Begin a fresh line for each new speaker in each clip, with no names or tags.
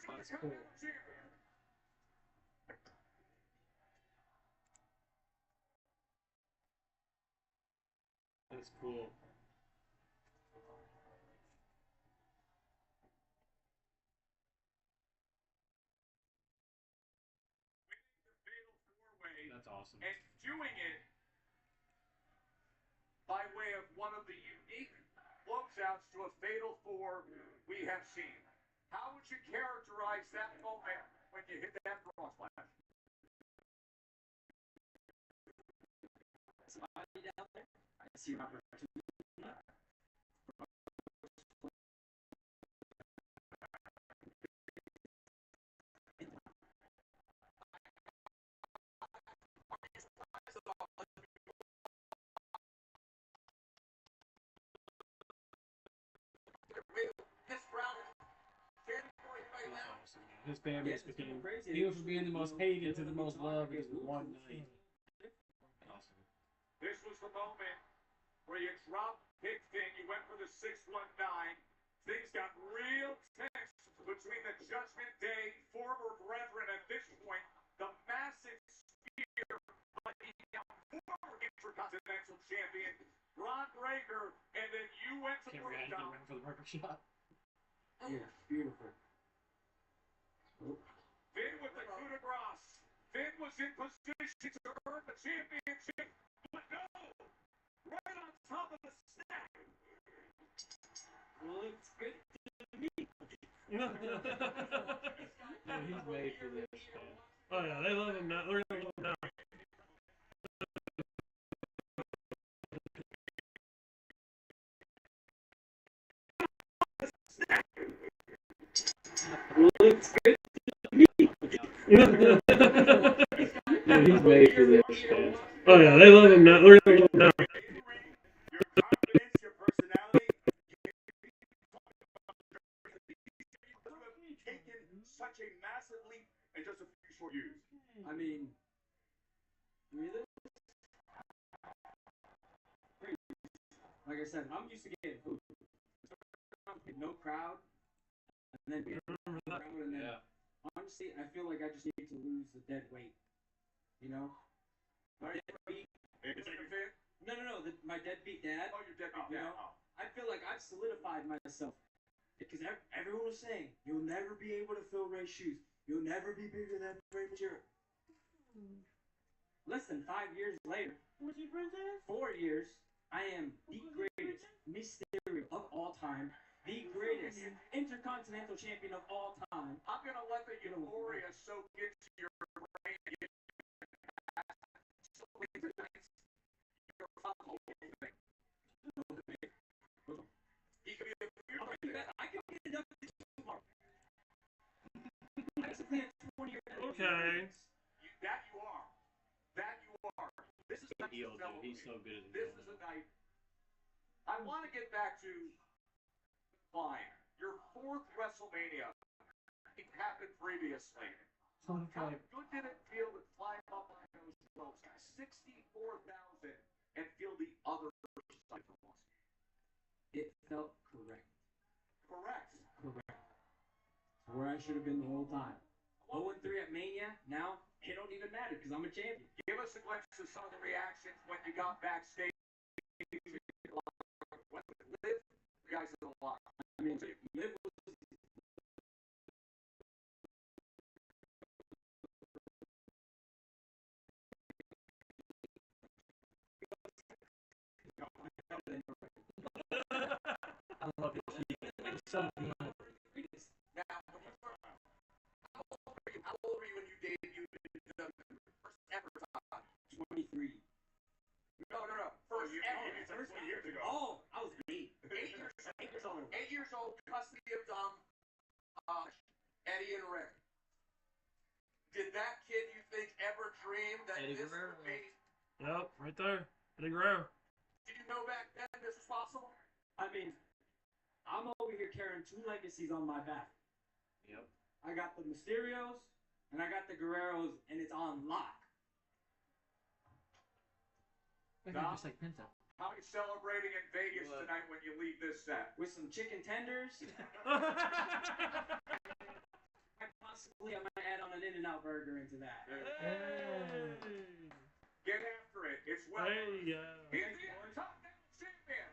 That's cool. That's cool. That's awesome.
And doing it by way of one of the unique closeouts to a Fatal 4 we have seen. How would you characterize that moment when you hit that frog splash?
Somebody down there, I see an opportunity.
His fan base became he was from being the most hated to the most loved in one night. Awesome.
This was the moment where you dropped Big Finn, you went for the 619. Things got real tense between the Judgment Day former brethren at this point. The massive spear of the former Intercontinental Champion, Ron Breaker, and then you went to the ring
for the murder shot.
Yeah, beautiful.
Finn with the coup de grace. Finn was in position to earn the championship, but no! Right on top of the stack.
Looks good to me.
Yeah, he's made for this.
Oh yeah, they love him now. They're gonna love him now.
Looks good to me.
Yeah, he's made for this.
Oh yeah, they love him now. They're gonna love him now.
Your confidence, your personality, you've taken such a massive leap in just a few short years.
I mean, really? Like I said, I'm used to getting food. No crowd, and then being around, and then honestly, I feel like I just need to lose the dead weight. You know? My deadbeat. No. My deadbeat dad.
Oh, your deadbeat dad.
I feel like I've solidified myself because everyone was saying you'll never be able to fill Ray's shoes. You'll never be bigger than Ray Mysterio. Less than 5 years later, 4 years, I am the greatest Mysterio of all time. The greatest Intercontinental Champion of all time.
I'm going to let the euphoria soak into your brain.
I can get it up tomorrow. I just played 20 years.
Okay.
That you are. This is a
Heel, dude. He's so good at
This is a night. I want to get back to Fine. Your 4th WrestleMania. It happened previously. How good did it feel to climb up on those ropes, 64,000, and feel the other side of the
It felt correct.
Correct.
Where I should have been the whole time. 0-3 at Mania. Now it don't even matter because I'm a champion.
Give us a glimpse of some of the reactions when you got backstage. Liv, you guys are a lot.
I mean, Liv was.
I love it. It's so good.
Now, how old were you when you debuted the first ever time?
23.
No. First ever.
20 years ago. Oh, I was 8. 8 years old.
8 years old, custody of Eddie and Rick. Did that kid, you think, ever dream that
Eddie
this
Guerrero.
would be?
Yep, right there. Eddie Guerrero.
Did you know back then this was possible?
I mean, I'm over here carrying 2 legacies on my back.
Yep.
I got the Mysterios, and I got the Guerreros, and it's on lock.
Just like Penta.
How are you celebrating in Vegas tonight when you leave this set?
With some chicken tenders. In-N-Out burger into that.
Hey.
Get after it. It's well.
There you go.
He's the Intercontinental Champion.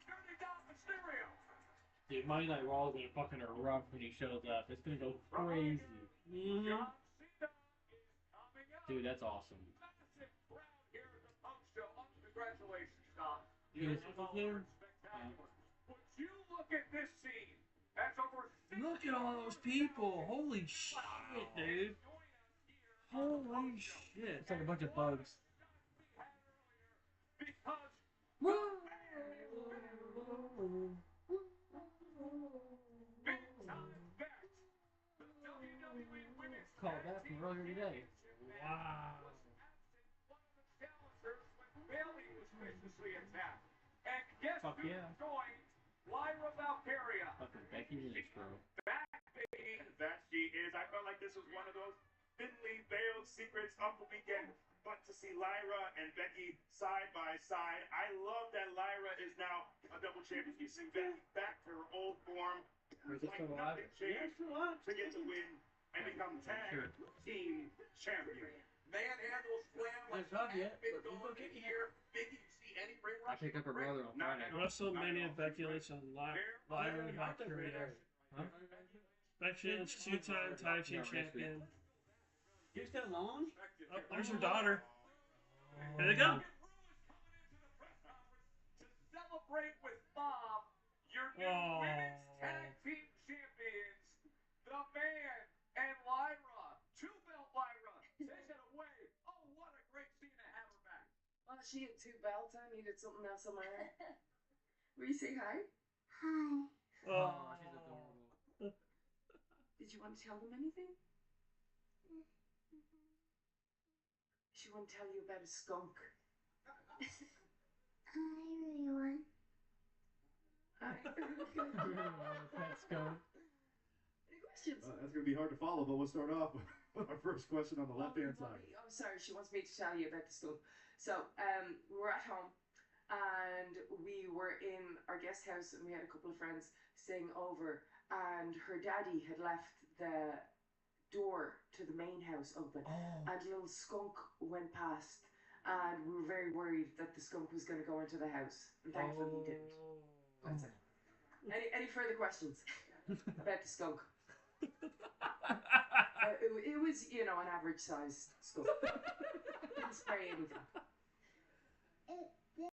Dirty Dom Mysterio.
Dude, Monday Night Raw is gonna fucking erupt when he shows up. It's gonna go crazy.
Mm-hmm.
John Cena is coming up.
Dude, that's awesome.
Massive crowd here at the Punk Show. Congratulations, Dom.
Yes,
Spectacular. Would you look at this scene? That's over 60
Look at all those people. Holy shit, dude. Holy shit.
It's like a bunch of bugs.
because big time bet. The WWE Women's
Called that from earlier today.
Wow.
one of the challengers when Bailey was viciously attacked. And guess
Fuck
who
yeah.
joined? Lyra Valkyria.
Fucking Becky Lynch, bro.
Back, baby. That she is. I felt like this was one of those thinly veiled secrets of the weekend. But to see Lyra and Becky side by side, I love that Lyra is now a double champion. You see Becky back to her old form.
Is it
Like
still alive?
nothing changed to get to win and become tag team champion. Manhandle slam like
It's not yet,
been
but
going
we'll get
in here. Biggie, see any ring
I
rush?
picked up her brother on Friday.
WrestleMania Becky Lynch on Lyra Valkyria.
Huh?
Becky Lynch, two-time tag team champion.
You're still on?
Oh, there's her daughter. Here they go.
To celebrate with Bob, your new
Oh.
women's tag team champions, the Man and Lyra. Two-belt Lyra. Take it away. Oh, what a great scene to have her back.
Oh, she had 2 belts. I needed something else on my head. Will you say hi?
Oh,
Oh.
she's adorable.
Did you want to tell them anything? She want to tell you about a skunk.
Let's go.
Any questions?
That's going to be hard to follow, but we'll start off with our first question on the left-hand side.
Oh, sorry. She wants me to tell you about the skunk. So, we were at home, and we were in our guest house, and we had a couple of friends staying over, and her daddy had left the door to the main house open, and a little skunk went past, and we were very worried that the skunk was going to go into the house, and thankfully he didn't. That's it. Any further questions about the skunk? It was, you know, an average sized skunk. Didn't spray anything.
It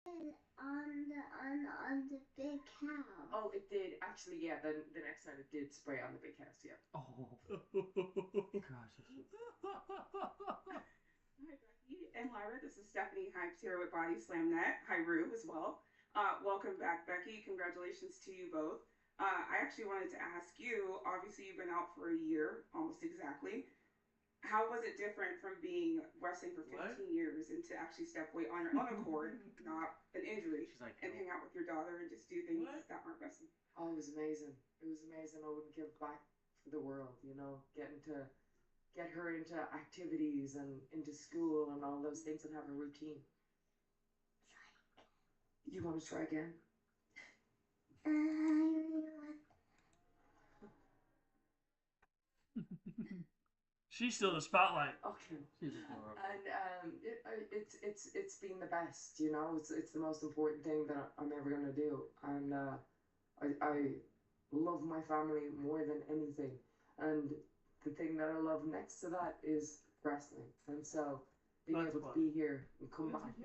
did on the big cow.
Oh, it did actually. Yeah, the next time it did spray on the big house. Yeah.
Oh, gosh.
Hi, Becky and Lyra. This is Stephanie Hypes here with Body Slam Net. Hi, Rue, as well. Welcome back, Becky. Congratulations to you both. I actually wanted to ask you, obviously you've been out for a year, almost exactly. How was it different from being wrestling for 15 years and to actually step away on your own accord, not an injury,
She's like,
and hang out with your daughter and just do things that aren't wrestling?
Oh, it was amazing. It was amazing. I wouldn't give back for the world. You know, get her into activities and into school and all those things and have a routine. You want to try again?
I really want.
She's still the spotlight.
Okay.
She's adorable.
And it's been the best. You know, it's the most important thing that I'm ever gonna do. And I love my family more than anything. And the thing that I love next to that is wrestling. And so being
That's
able
fun.
to be here and come back,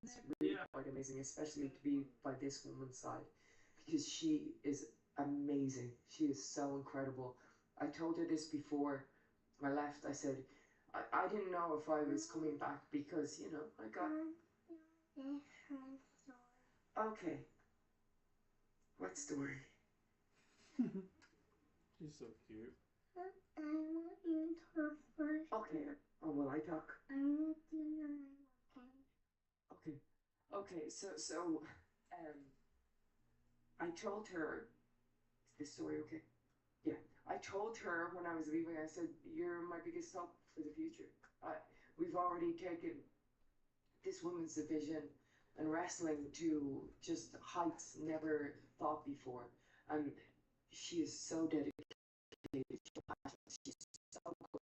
it's really quite amazing, especially to be by this woman's side, because she is amazing. She is so incredible. I told her this before I left. I said, I didn't know if I was coming back because, you know, I got...
Different story.
Okay. What story?
She's so cute.
I want you to talk first.
Okay. Oh, will I talk?
I want you to know.
Okay. Okay, so, I told her, is this story okay? Yeah. I told her when I was leaving, I said, you're my biggest hope for the future. We've already taken this women's division and wrestling to just heights never thought before. And she is so dedicated She's so good.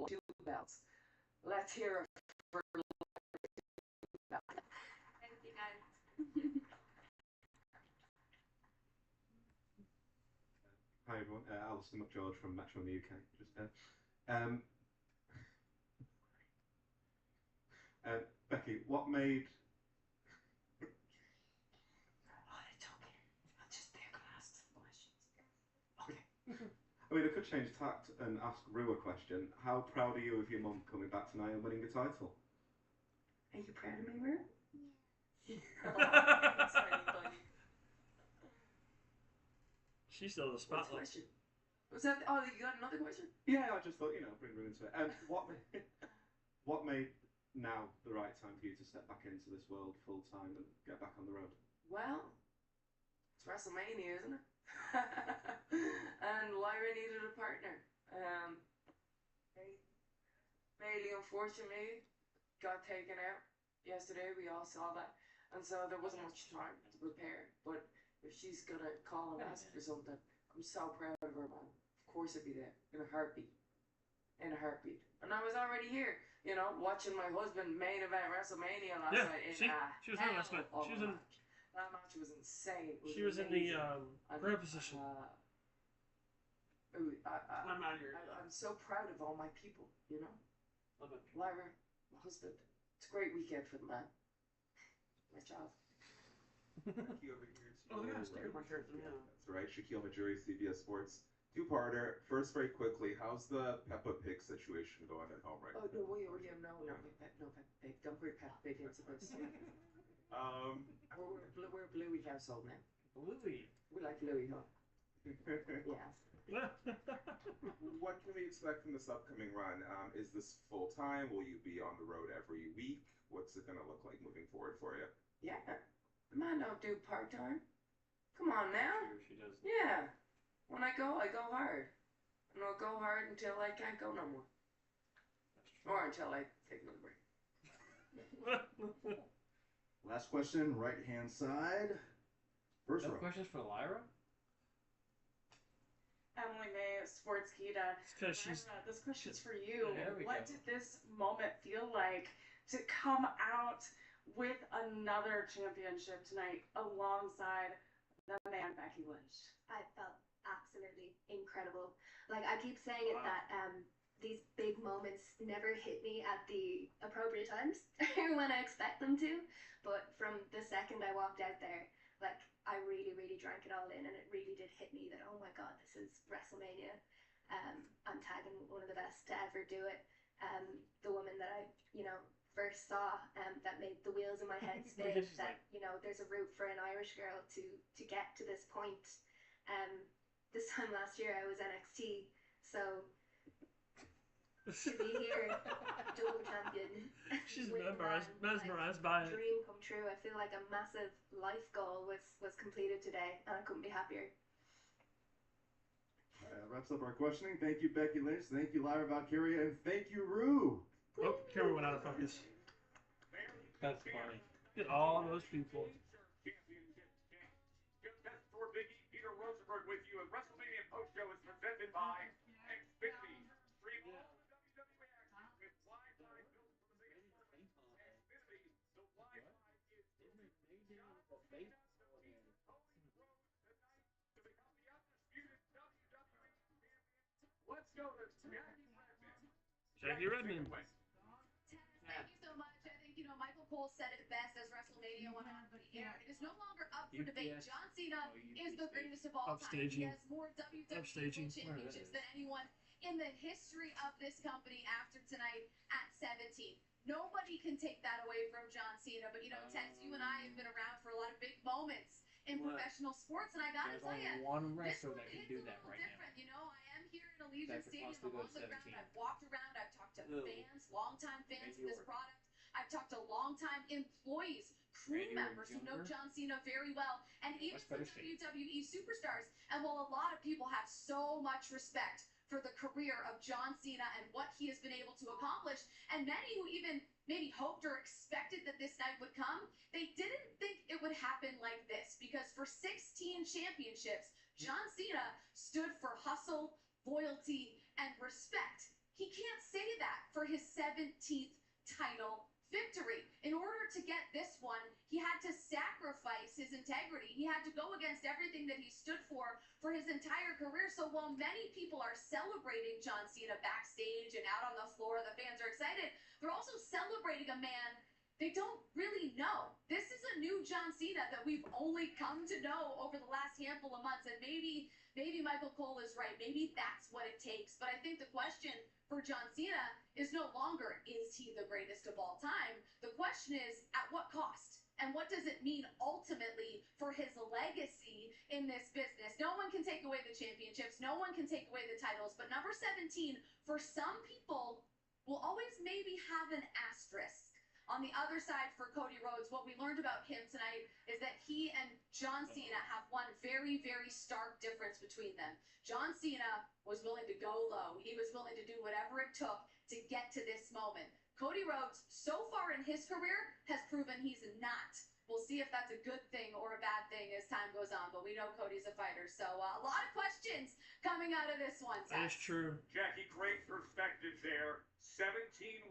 Two belts. Let's hear it for
Thank you, guys.
Hi everyone, Alistair McGeorge from Metro in the UK. Um, Becky, what made?
Oh, it's okay. I'll just they're gonna ask some questions. Okay.
I mean, I could change tact and ask Rue a question. How proud are you of your mum coming back tonight and winning the title?
Are you proud of me, Rue?
Yeah.
Sorry, buddy.
She's still the
What's the
spotlight.
question? Was that? Oh, you got another question?
Yeah, I just thought, bring Rue into it. What made now the right time for you to step back into this world full time and get back on the road?
Well, it's WrestleMania, isn't it? And Lyra needed a partner. Bailey, unfortunately, got taken out yesterday. We all saw that. And so there wasn't much time to prepare. But if she's going to call and ask for something, I'm so proud of her, man. Of course I'd be there. In a heartbeat. In a heartbeat. And I was already here, watching my husband main event WrestleMania last night.
She was in last night. She was in.
That match was insane.
She was in the prayer position.
I'm out here. I'm so proud of all my people,
Love it.
Lyra, my husband. It's a great weekend for the man. My child.
Becky over here.
Oh, yeah, my shirt. Yeah.
That's right. Shaquille Majuri, CBS Sports. Two-parter. First, very quickly, how's the Peppa Pig situation going at home right
Oh,
now?
no, no, Peppa Pig. Don't bring Peppa Pig into this. We're a Bluey household now.
Bluey.
We like Bluey, huh? Yeah.
What can we expect from this upcoming run? Is this full-time? Will you be on the road every week? What's it going to look like moving forward for you?
Yeah. The man don't do part-time. Come on now.
She does.
Yeah. When I go hard. And I'll go hard until I can't go no more. Or until I take another break.
Last question, right hand side. First
No
row.
questions for Lyra?
Emily May, Sportskeeda.
Because she's.
Lyra, this question's for you.
There we
What
go.
did this moment feel like to come out with another championship tonight alongside the man Becky Lynch?
I felt absolutely incredible. Like I keep saying it that these big moments never hit me at the appropriate times when I expect them to. But from the second I walked out there, like I really, really drank it all in, and it really did hit me that oh my god, this is WrestleMania. I'm tagging one of the best to ever do it. The woman that I, first saw that made the wheels in my head spin. That there's a route for an Irish girl to get to this point. This time last year I was NXT, so to be here, double champion.
She's
with the
mesmerized by it.
dream come true. I feel like a massive life goal was completed today, and I couldn't be happier.
Wraps up our questioning. Thank you, Becky Lynch. Thank you, Lyra Valkyria, and thank you, Rue.
Oh, camera went out of focus.
That's funny.
Get all those people.
That's for Biggie. Peter Rosenberg with you. And WrestleMania Post Show is presented by Xfinity. Stream all the WWE action with Wi-Fi built for the biggest tournament. Xfinity, the Wi-Fi is Let's go to
Jackie Redmond.
Thank you so much. I think, Michael Cole said it best as WrestleMania went on the air. It is no longer up for debate. John Cena is the greatest of all time. He has more WWE championships than anyone in the history of this company after tonight at 17. Nobody can take that away from John Cena. But, Tex, you and I have been around for a lot of big moments in professional sports. And I got to
There's
tell you,
only one
this
wrestler
one
that can
hits
do
a
that
little
right now.
different. I am here in Allegiant
That could
Stadium.
possibly
I'm
go
on
to
the ground.
17.
I've walked around. I've talked to fans, longtime fans
Randy
of this
Orton.
product. I've talked to longtime employees, crew
Randy
members who
Orton
know
Jr.
John Cena very well, and even
Much
some
better shape.
WWE superstars. And while a lot of people have so much respect for the career of John Cena and what he has been able to accomplish. And many who even maybe hoped or expected that this night would come, they didn't think it would happen like this, because for 16 championships, John Cena stood for hustle, loyalty, and respect. He can't say that for his 17th title victory. In order to get this one, he had to sacrifice his integrity. He had to go against everything that he stood for his entire career. So while many people are celebrating John Cena backstage and out on the floor, the fans are excited, they're also celebrating a man they don't really know. This is a new John Cena that we've only come to know over the last handful of months. And maybe Michael Cole is right. Maybe that's what it takes. But I think the question for John Cena is no longer, is he the greatest of all time? The question is, at what cost? And what does it mean ultimately for his legacy in this business? No one can take away the championships. No one can take away the titles. But number 17, for some people, will always maybe have an asterisk. On the other side, for Cody Rhodes, what we learned about him tonight is that he and John Cena have one very, very stark difference between them. John Cena was willing to go low. He was willing to do whatever it took to get to this moment. Cody Rhodes, so far in his career, has proven he's not. We'll see if that's a good thing or a bad thing as time goes on, but we know Cody's a fighter. So a lot of questions coming out of this one.
That's true.
Jackie, great perspective there. 17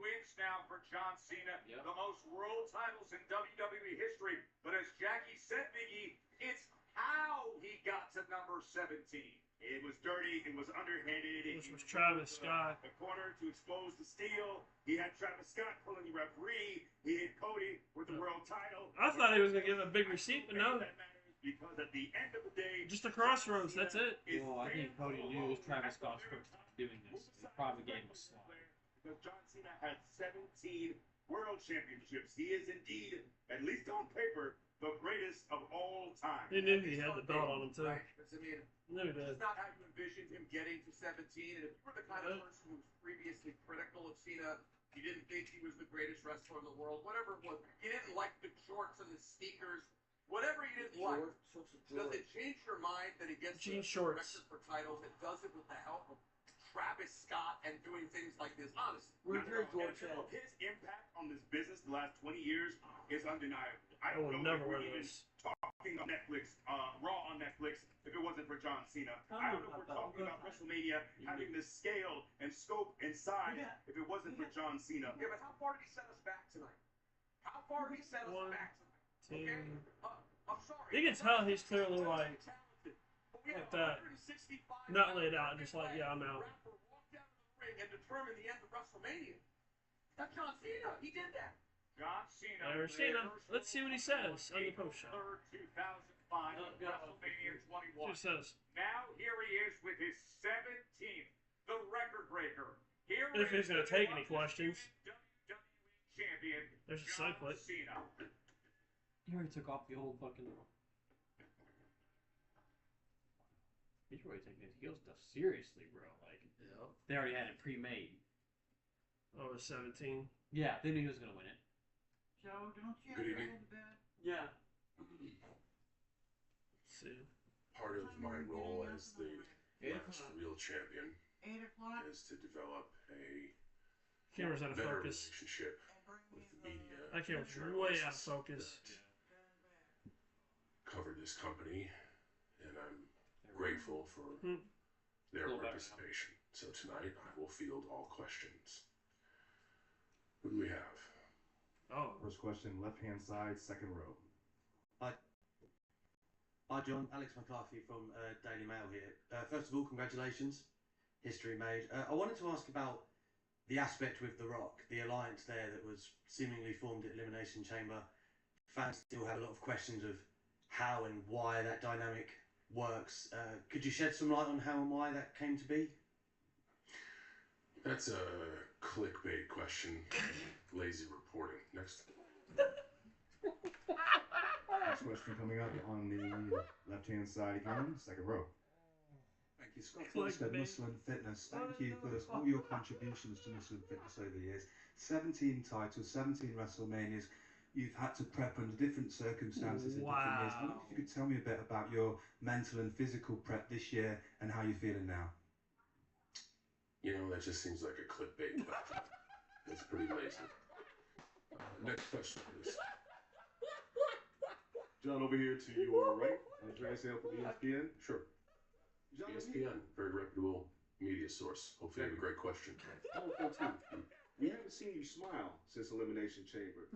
wins now for John Cena, the most world titles in WWE history. But as Jackie said, Biggie, it's how he got to number 17. It was dirty, it was underhanded.
This was Travis Scott.
The corner to expose the steal. He had Travis Scott pulling the referee. He hit Cody with the world title.
I thought he was going to give him a big receipt, but no.
Because at the end of the day,
just a crossroads, that's it.
Well, I think Cody knew Travis Scott's first time doing this. The problem game was slow.
Because John Cena had 17 world championships. He is indeed, at least on paper, the greatest of all time.
He knew he had the belt on him, too.
Right. I mean,
No, he did.
it's not how you envisioned him getting to 17. And if you were the kind of person who was previously critical of Cena, you didn't think he was the greatest wrestler in the world, whatever it was, you didn't like the shorts and the sneakers, whatever you didn't like, does it change your mind that he gets
Jean
the
shorts
record for titles and does it with the help of Travis Scott and doing things like this? Honestly,
His impact on this business the last 20 years is undeniable. I
will
don't
never
know
wear
if we're even
those.
talking on Netflix, Raw on Netflix, if it wasn't for John Cena. I don't know if we're talking about WrestleMania having the scale and scope and size if it wasn't for John Cena.
Yeah, but how far did he set us back tonight? How far did he set us back tonight? Okay? I'm sorry.
You can tell he's clearly like that. Not laid out, just like, yeah, I'm out.
And determine the end of WrestleMania. That's John Cena. He did that.
John Cena.
Never seen him. Let's see what he says on the post show.
2005, WrestleMania 21.
He says.
Now here he is with his 17th, the record breaker. Here
If he's going to take any
undisputed
questions.
WWE champion,
There's a
John
cyclet.
Cena.
He already took off the old fucking. He's really taking his heel stuff seriously, bro. Like, they already had it pre-made.
Oh, it was 17.
Yeah, they knew he was gonna win it.
Joe, don't you
Good
have to
evening.
go to bed?
Yeah.
Let's see.
Part of my role as the last real champion
8 o'clock?
is to develop a
Camera's out of
better
focus.
relationship with the media.
That camera's
and
way out of
journalists
focus.
that cover this company, and I'm grateful for their participation. So tonight I will field all questions. Who do we have?
Oh.
First question, left-hand side, second row.
Hi John, Alex McCarthy from Daily Mail here. First of all, congratulations, history made. I wanted to ask about the aspect with The Rock, the alliance there that was seemingly formed at Elimination Chamber. Fans still have a lot of questions of how and why that dynamic works. Could you shed some light on how and why that came to be?
That's a clickbait question. Lazy reporting. Next.
Next question coming up on the left-hand side again, second row.
Thank you, Scott Forstead, Muscle and Fitness. Thank you for all your contributions to Muscle and Fitness over the years. 17 titles, 17 WrestleManias. You've had to prep under different circumstances in different years. I wonder if you could tell me a bit about your mental and physical prep this year and how you're feeling now.
You know, that just seems like a clickbait question. That's pretty lazy. Next question, please.
John, over here to your right. Andreas Hale from ESPN.
Sure.
John,
ESPN, very reputable media source. Hopefully, you have a great question.
Oh, thank you. We haven't seen you smile since Elimination Chamber.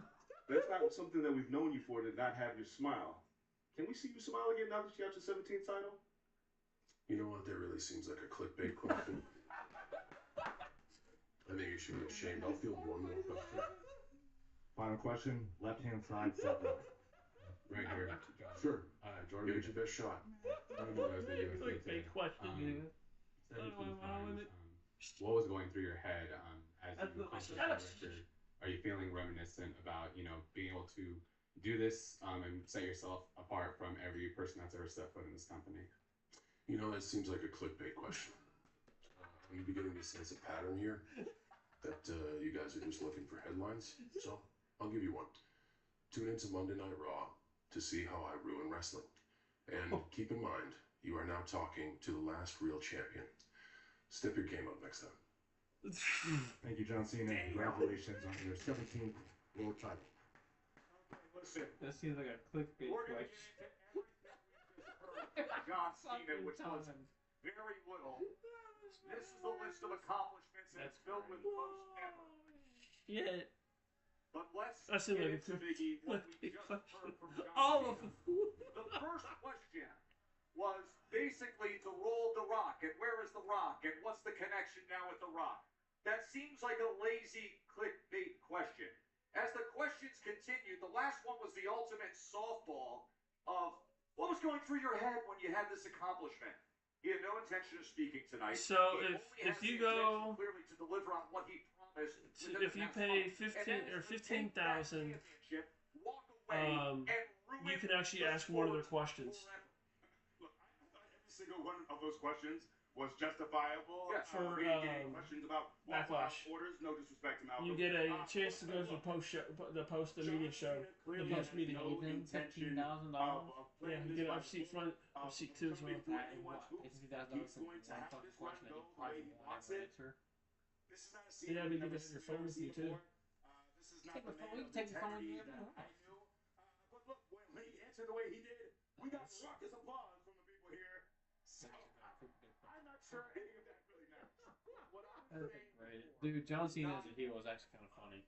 That's not something that we've known you for, to not have your smile. Can we see you smile again now that you got your 17th title?
You know what? That really seems like a clickbait question. I think you should be ashamed. I'll field one more question.
Final question, left-hand side, seven.
Right here.
Sure.
Jordan.
Give it your best shot.
Clickbait question, dude.
What was going through your head as you accomplished the record? Are you feeling reminiscent about, being able to do this and set yourself apart from every person that's ever set foot in this company?
You know, that seems like a clickbait question. Are you beginning to sense a pattern here? That you guys are just looking for headlines? So, I'll give you one. Tune into Monday Night Raw to see how I ruin wrestling. And keep in mind, you are now talking to the last real champion. Step your game up next time.
Thank you, John Cena. Congratulations on your 17th world title.
Listen.
That seems like a clickbait question.
John Cena, which was very little. This is the list of accomplishments, and it's filled with most ever.
Yeah.
But let's
That seems
get
like
into what we just heard from John
all of
Cena.
them.
The first question was basically the role of The Rock, and where is The Rock, and what's the connection now with The Rock? That seems like a lazy clickbait question. As the questions continued, the last one was the ultimate softball of what was going through your head when you had this accomplishment. He had no intention of speaking tonight.
So
He only
if
has
you
the intention,
go
clearly, to deliver on what he promised.
if you pay 15,000, you can actually ask one of their questions.
Look, I thought every single one of those questions was justifiable.
Yeah, for,
we didn't get any questions about
Backlash.
orders. No disrespect to Malcolm.
You get a chance to go to the post show, the media show, the post meeting.
$15,000.
Yeah, you get an upseat front, upseat two as well.
$15,000 for one fucking question that you probably won't ever answer.
Yeah, but you can get your phone with you too.
Take my phone. You can take your phone with you everywhere else.
But look, when he answered the way he did, we got raucous applause from the people here. So, I'm not sure any of that really matters. What I'm saying,
Dude, John Cena as a heel was actually kind of funny.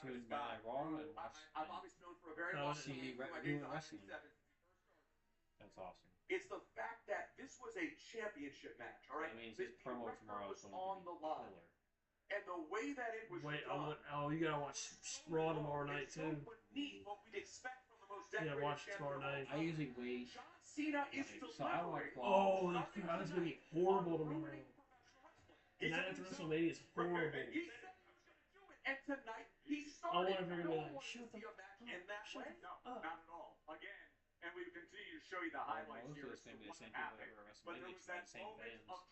Tune in at Raw and watch
I've obviously known for a very long
see me
time.
doing wrestling. That's awesome.
It's the fact that this was a championship match, all right?
That means
The
his promo
record
tomorrow
was
is
on
going to
the
be
line.
killer.
And the way that it was
Wait,
done,
you gotta watch Raw tomorrow night
it's so
too.
beneath what we'd expect from the most
Yeah,
decorated
watch it tomorrow
champion of all
night.
I usually wait.
John Cena is
So I watch
delivering.
Oh, that's gonna be horrible tomorrow.
He
Night
said
after
he
WrestleMania is horrible.
He said he was going to do it, and tonight he
I
started.
wonder if they're gonna be
No
like,
one
shut
can
the
see a match in that
shut
way.
the
No, not at all. Again, and we continue to show you the highlights
Most
here
of
as
the
to
same
what
people that
happened.
were at
But there
WrestleMania
was
are
that
the same
moment
fans.
of truth.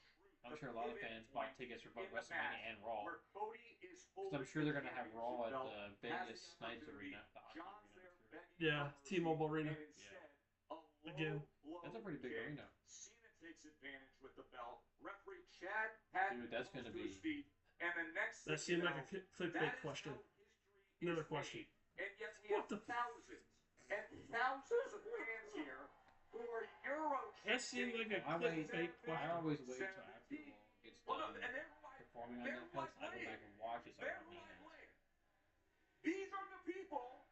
I'm
the
sure a lot of
pivot
fans bought
point
tickets for both
in the
WrestleMania
match
and Raw.
where Cody is
Because I'm sure they're going to have Raw at the Vegas Knights Arena. The hockey
John's
arena,
there
I'm sure.
begging
Yeah,
for
T-Mobile
mercy,
Arena.
and instead, a
Again.
low
That's a pretty big
kick.
arena.
Cena takes advantage with the belt. Referee Chad had
Dude, that's
falls
gonna
to
be-
his feet, and the next
That
thing you
seemed like
know,
a clickbait
that is
question.
how history
Another
is
question.
made. And yet we have
What the
thousands and thousands of fans here who are Euro
That seemed like a clickbait
I
question.
always wait until after Raw gets done
and they're
performing on Netflix. I go back and watch it so I
They're
don't know.
right. These are the people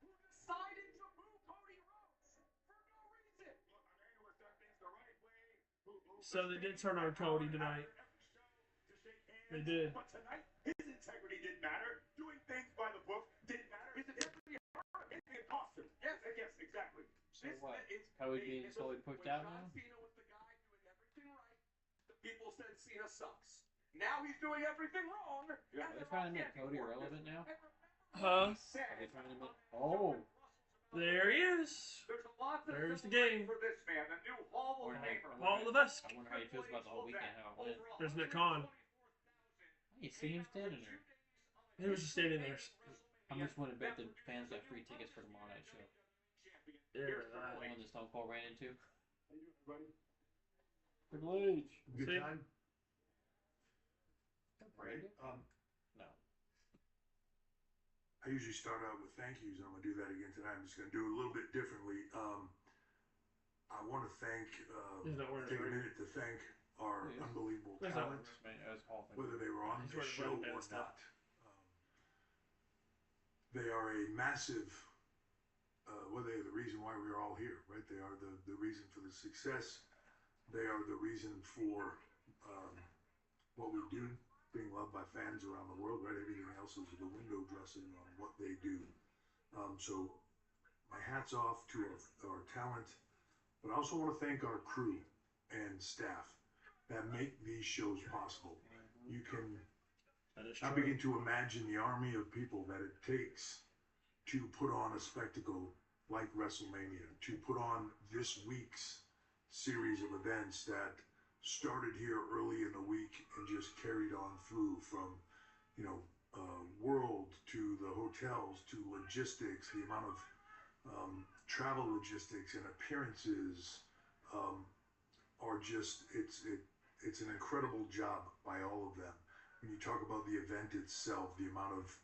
who decided to boo Cody Rhodes for no reason. Look, a man who has done things the right way, who
So they did turn on Cody tonight. They did.
But tonight, his integrity didn't matter. Doing things by the book didn't matter. His integrity hurt. It cost him. Yes, exactly.
So what? Cody being slowly pushed out now?
John Cena was the guy doing everything right. The people said Cena sucks. Now he's doing everything wrong.
Are they trying to make Cody irrelevant now?
Huh?
Are they trying to make... Oh!
There he is.
There's a lot to
There's the
celebrate
game.
for this man, the new Hall of Famer.
Hall of Vest.
I wonder how he feels about the whole weekend, how it went.
There's Nick Khan.
You see him standing there.
He was just standing there.
I'm just want to bet the fans got free tickets for tomorrow night show.
Yeah,
The one that Stone Cold ran into.
Triple H.
Good
See?
time.
Randy? No.
I usually start out with thank yous, and I'm going to do that again tonight. I'm just going to do it a little bit differently. I want to take a minute to thank our unbelievable talent, whether they were on the show or not. They are a massive, whether they're the reason why we are all here, right? They are the reason for the success. They are the reason for what we do, being loved by fans around the world, right? Everything else is the window dressing on what they do. So my hat's off to our talent, but I also want to thank our crew and staff that make these shows possible. You can, I begin to imagine the army of people that it takes to put on a spectacle like WrestleMania, to put on this week's series of events that started here early in the week and just carried on through from, world to the hotels to logistics, the amount of travel logistics and appearances are just, it's an incredible job by all of them. When you talk about the event itself, the amount of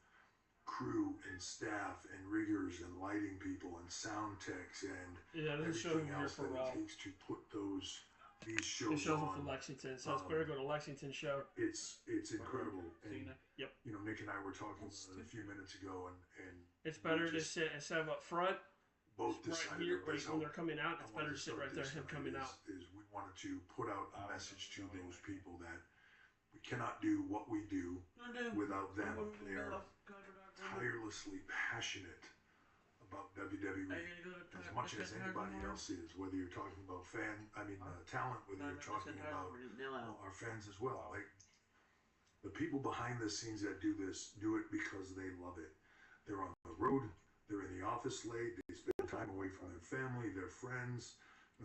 crew and staff and riggers and lighting people and sound techs and everything else that it takes to put these shows
It shows
on.
up for Lexington, so it's better to go to Lexington show.
It's incredible. And,
Yep.
Nick and I were talking a few minutes ago, and
it's better to sit instead of up front.
Both
right
decided
here,
that
when they're coming out, it's better to sit right there. Him coming out.
Is we wanted to put out a message to those people that we cannot do what we do without them. They are tirelessly passionate about WWE as much as anybody else is. Whether you're talking about talent, whether you're talking about our fans as well. Like the people behind the scenes that do this do it because they love it. They're on the road. They're in the office late. They spend time away from their family, their friends.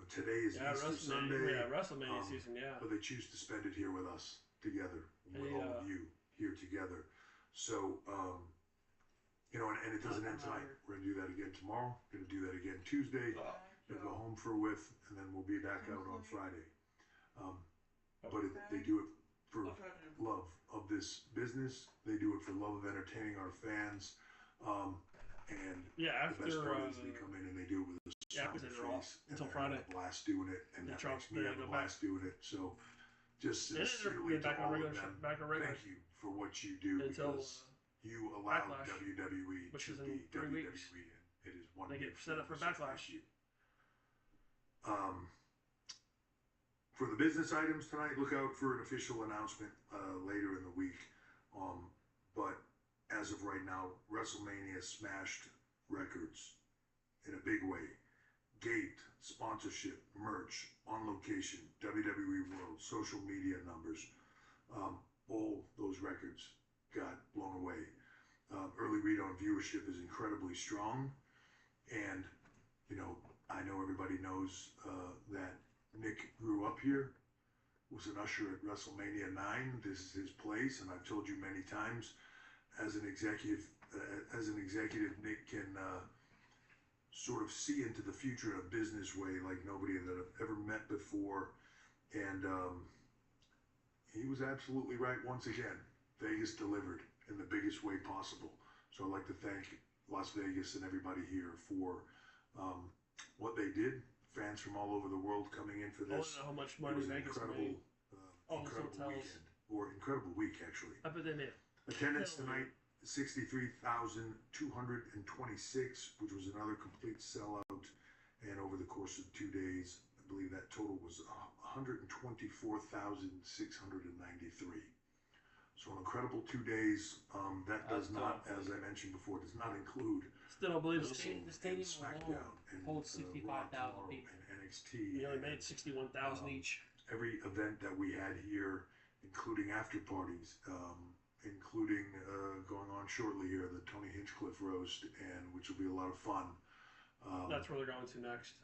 Today is Easter Sunday.
WrestleMania season,
But they choose to spend it here with us together, with all of you here together. So, and it doesn't end tonight. We're going to do that again tomorrow. We're going to do that again Tuesday. We'll go home for a whiff, and then we'll be back out on Friday. But they do it for love of this business. They do it for love of entertaining our fans. And
after
the best part is they come in and they do it with a smile on their face,
until
and
Friday.
Have a blast doing it, and that makes me have a blast doing it. So, just sincerely to all of them, thank you for what you do because you allow WWE
which
to
is in
be
3
WWE,
weeks.
and it is one
They
big
get set up for
thing, so
Backlash.
thank you. For the business items tonight, look out for an official announcement later in the week. But as of right now, WrestleMania smashed records in a big way. Gate, sponsorship, merch, on location, WWE World, social media numbers, all those records got blown away. Early read on viewership is incredibly strong. And, I know everybody knows that Nick grew up here, was an usher at WrestleMania 9. This is his place, and I've told you many times, as an executive, Nick can sort of see into the future in a business way like nobody that I've ever met before. And he was absolutely right once again. Vegas delivered in the biggest way possible. So I'd like to thank Las Vegas and everybody here for what they did. Fans from all over the world coming in for this.
I don't know how much money Vegas made.
Incredible weekend, or incredible week actually.
I bet they made.
Attendance tonight, 63,226, which was another complete sellout. And over the course of 2 days, I believe that total was 124,693. So an incredible 2 days. That does not, as I mentioned before, does not include.
Still don't believe
the
stadium
SmackDown and
holds 65,000 people.
And NXT.
We only made 61,000 each.
Every event that we had here, including after parties, including going on shortly here, the Tony Hinchcliffe roast, and which will be a lot of fun.
That's where they're going to next.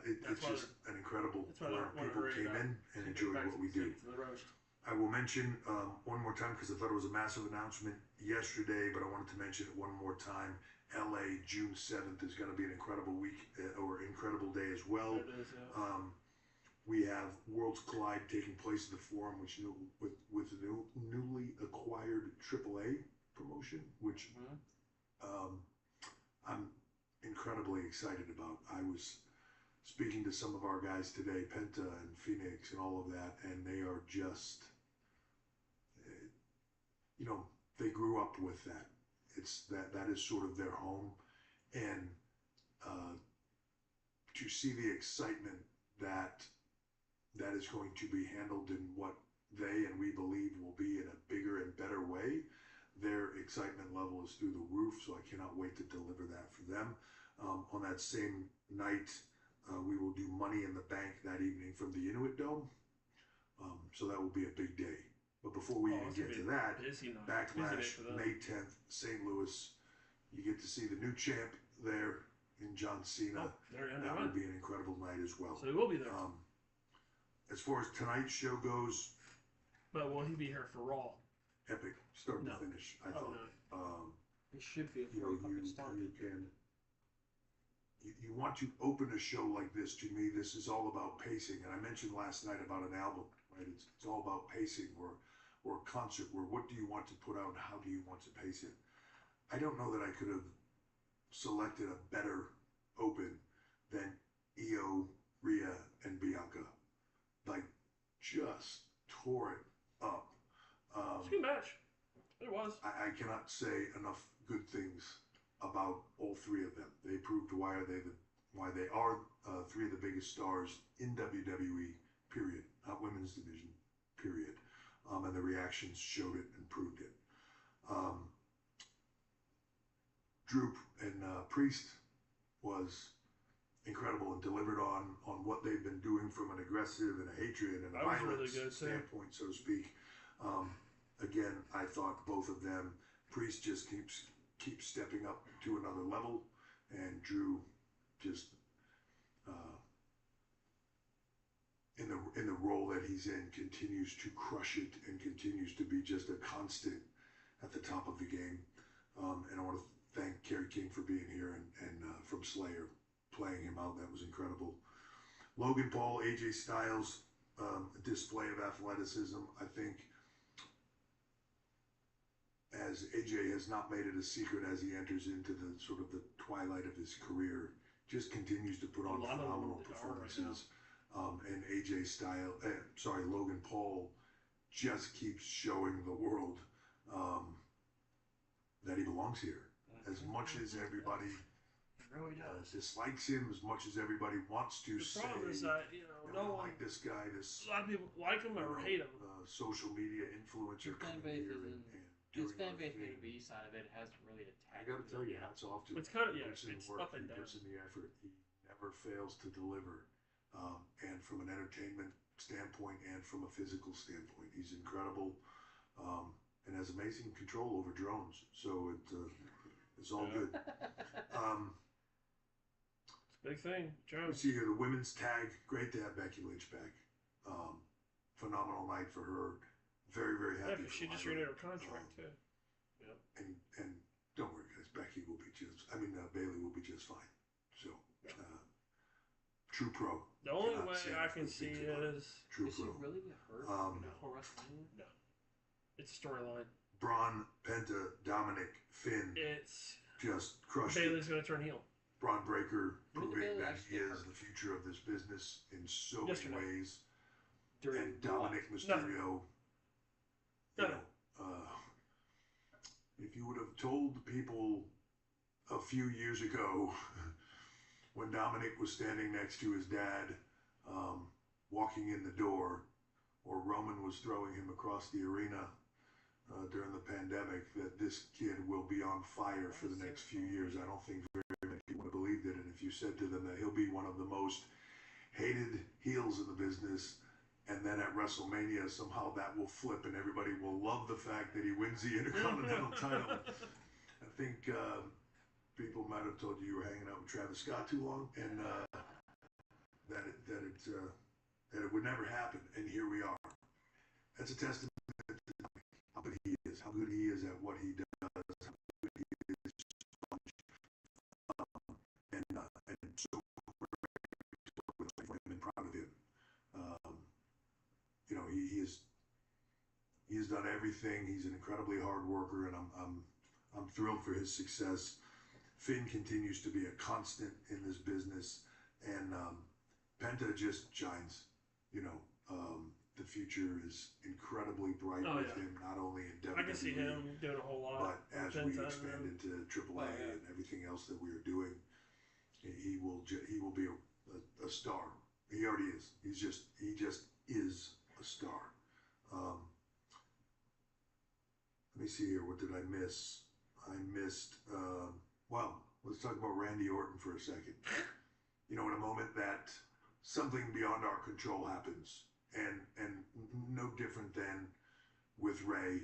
It's just an incredible where people came in and enjoyed what we do. I will mention one more time because I thought it was a massive announcement yesterday, but I wanted to mention it one more time. LA, June 7th is going to be an incredible week or incredible day as well.
It is, yeah.
We have Worlds Collide taking place at the Forum, with the newly acquired AAA promotion, which I'm incredibly excited about. I was speaking to some of our guys today, Penta and Phoenix and all of that, and they are just, they grew up with that. It's that is sort of their home, and to see the excitement that is going to be handled in what they and we believe will be in a bigger and better way. Their excitement level is through the roof, so I cannot wait to deliver that for them. On that same night, we will do Money in the Bank that evening from the Inuit Dome. So that will be a big day. But before we even get to that, Backlash, May 10th, St. Louis. You get to see the new champ there in John Cena. That will be an incredible night as well.
So he will be there.
As far as tonight's show goes,
but will he be here for Raw?
Epic, start to finish. I thought.
It should be.
You want to open a show like this. To me, this is all about pacing. And I mentioned last night about an album, right? It's all about pacing, or a concert, where what do you want to put out and how do you want to pace it? I don't know that I could have selected a better open than Io, Rhea, and Bianca. Like, just tore it up.
It's a good match. It was.
I cannot say enough good things about all three of them. They proved why they are three of the biggest stars in WWE, period. Not women's division, period. And the reactions showed it and proved it. Drew and Priest was incredible and delivered on what they've been doing from an aggressive and a hatred and a violence standpoint, so to speak. Again, I thought both of them, Priest just keeps stepping up to another level, and Drew just in the role that he's in continues to crush it and continues to be just a constant at the top of the game. And I want to thank Kerry King for being here and from Slayer, playing him out. That was incredible. Logan Paul, AJ Styles, a display of athleticism. I think as AJ has not made it a secret as he enters into the sort of the twilight of his career, just continues to put on phenomenal performances. And Logan Paul just keeps showing the world that he belongs here. As much as everybody dislikes him, as much as everybody wants to say,
problem is that, no one
like this guy,
a lot of people like him or hate him.
Social media influencer coming here and
his fan base in the B side of it hasn't really attacked.
I gotta tell you, hats off to him.
It's kind of,
He puts in
it's
work,
up and
he
down.
puts in the effort. He never fails to deliver. And from an entertainment standpoint and from a physical standpoint, he's incredible, and has amazing control over drones. So it's all good.
It's a big thing,
We
Jones.
see here the women's tag. Great to have Becky Lynch back. Phenomenal night for her. Very, very
Yeah,
happy.
because she just renewed her contract too. Yep.
And don't worry, guys. Becky will be Bailey will be just fine. So, true pro.
The only
Cannot
way
say
I
enough
can
good
see
things about
is
True
Is he
pro.
really get hurt before WrestleMania?
no. It's a storyline.
Braun, Penta, Dominic, Finn,
It's
just crushed it.
Bailey's gonna turn heel.
Braun Breaker
When did
proving
Bailey
that
actually
he
get
is
hurt?
the future of this business in so
Yesterday.
many ways.
During
And Dominic
what?
Mysterio, if you would have told people a few years ago when Dominic was standing next to his dad, walking in the door, or Roman was throwing him across the arena during the pandemic, that this kid will be on fire for the next few years, I don't think very many people would have believed it. And if you said to them that he'll be one of the most hated heels in the business, and then at WrestleMania somehow that will flip and everybody will love the fact that he wins the Intercontinental title, I think people might have told you were hanging out with Travis Scott too long, and that it would never happen. And here we are. That's a testament to how good he is, how good he is at what he does, how good he is and so great to work with him and proud of him. has done everything. He's an incredibly hard worker, and I'm thrilled for his success. Finn continues to be a constant in this business, and Penta just shines. You know, the future is incredibly bright with him, not only in WWE,
I can see him doing a whole lot.
but as we expand into AAA and everything else that we are doing, he will be a star. He already is. He just is a star. Let me see here. What did I miss? I missed. Well, let's talk about Randy Orton for a second. You know, in a moment that something beyond our control happens, and no different than with Ray,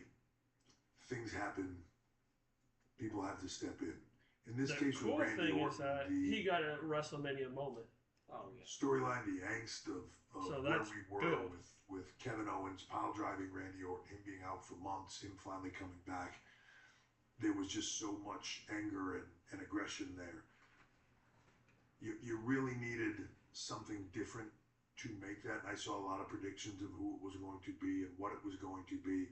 things happen. People have to step in. In this case,
cool
with Randy
thing
Orton,
is that he got a WrestleMania moment.
Oh yeah.
Storyline, the angst of
So
where
that's
we were
good.
with Kevin Owens pile driving Randy Orton, him being out for months, him finally coming back. There was just so much anger and aggression there. You really needed something different to make that. I saw a lot of predictions of who it was going to be and what it was going to be.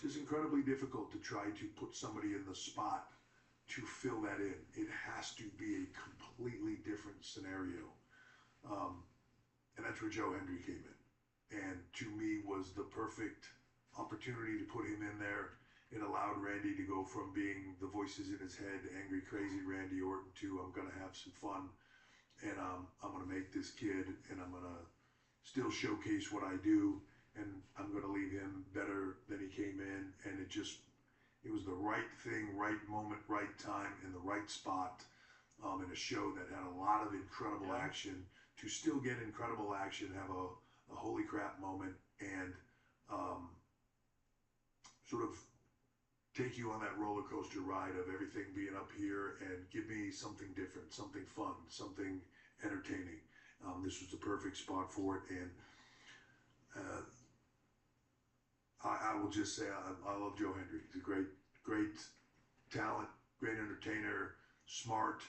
Just incredibly difficult to try to put somebody in the spot to fill that in. It has to be a completely different scenario. And that's where Joe Hendry came in. And to me was the perfect opportunity to put him in there. It allowed Randy to go from being the voices in his head, angry, crazy Randy Orton, to I'm going to have some fun, and I'm going to make this kid, and I'm going to still showcase what I do, and I'm going to leave him better than he came in. And it was the right thing, right moment, right time, in the right spot, in a show that had a lot of incredible action, to still get incredible action, have a holy crap moment, and sort of take you on that roller coaster ride of everything being up here and give me something different, something fun, something entertaining. This was the perfect spot for it, and I will just say I love Joe Hendry. He's a great talent, great entertainer, smart,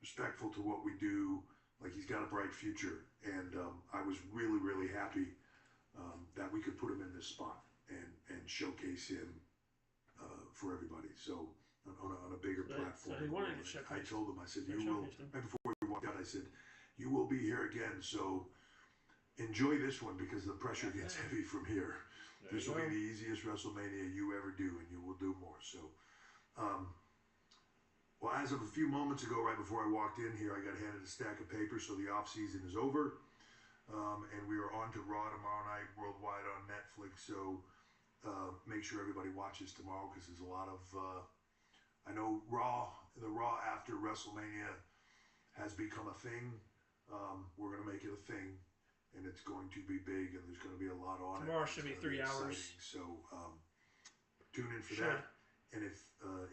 respectful to what we do. Like, he's got a bright future, and I was really, really happy that we could put him in this spot and showcase him for everybody. So on a bigger platform.
So he wanted to showcase.
I told him, I said, you will, right before we walked out, I said, you will be here again, so enjoy this one, because the pressure gets heavy from here. This will be the easiest WrestleMania you ever do, and you will do more. So, well, as of a few moments ago, right before I walked in here, I got handed a stack of papers, so the off-season is over. And we are on to Raw tomorrow night, worldwide on Netflix, so make sure everybody watches tomorrow, because there's a lot of, I know the Raw after WrestleMania has become a thing. We're going to make it a thing, and it's going to be big, and there's going to be a lot on it.
Tomorrow should be 3 hours.
So tune in for that. And